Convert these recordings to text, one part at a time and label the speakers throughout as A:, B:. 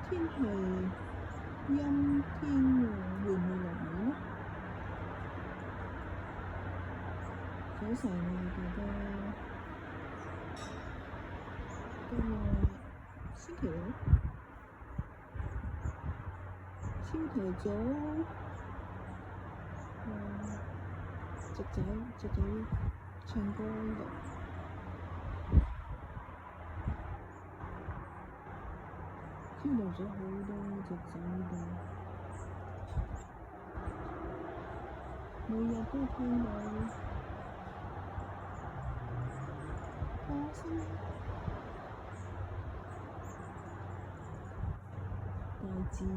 A: 天係陰天喎，會唔會落雨呢？早晨啊，大家，今日星期六，朝頭早，隻仔唱歌咯。招來咗好多隻仔㗎，每日都聽到歌聲、大自然。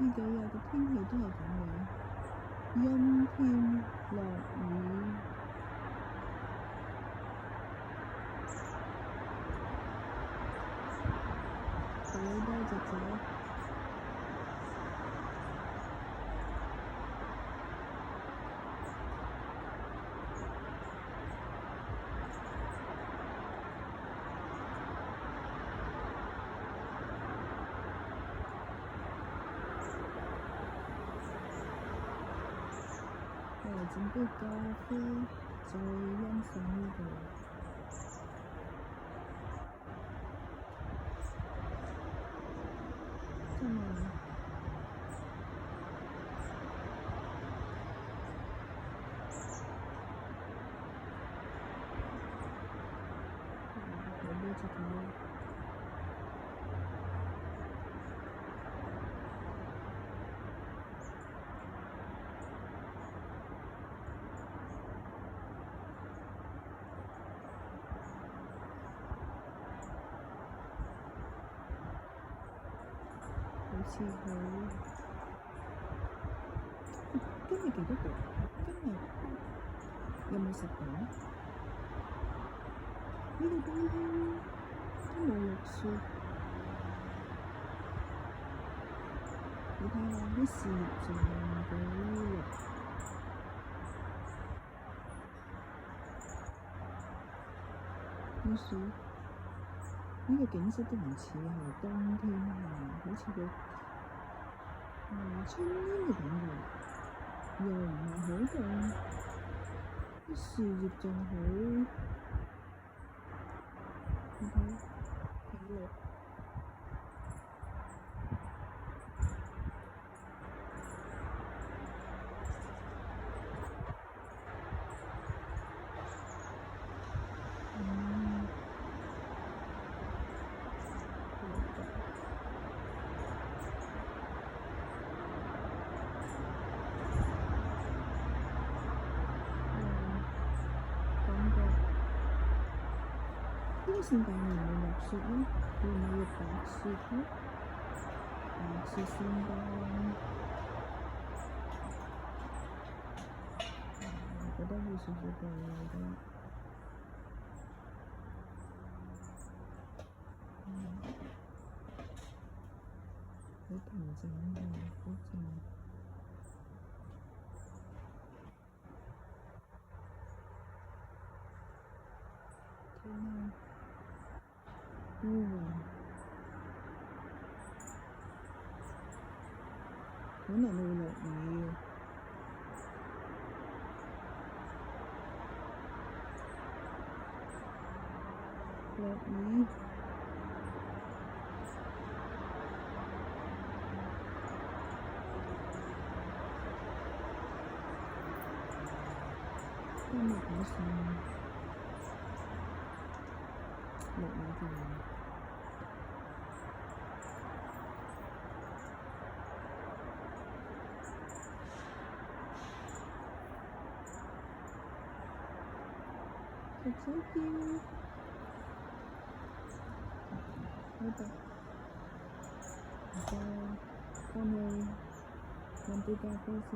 A: 呢幾日嘅天氣都係咁樣，陰天落雨，好多隻仔。整杯咖啡，再欣賞呢度。真係好多隻狗。好似好，今日幾多度？今日有冇10度呢？呢個冬天都冇落雪，你睇下啲樹仲好綠，啲樹呢個景色都唔似係冬天啊，好似個春天嘅感覺，又唔係好凍，啲樹葉仲好，你睇幾綠。呢個聖誕會唔會落雪呢？會唔會有白雪呢？白雪聖誕，我覺得會少少貴啊，我覺得。好平靜㗎，好靜。天啊！烏雲，可能會落雨。落雨。今日打算落雨㗎。隻仔叫，好的，而家幫你飲杯咖啡先。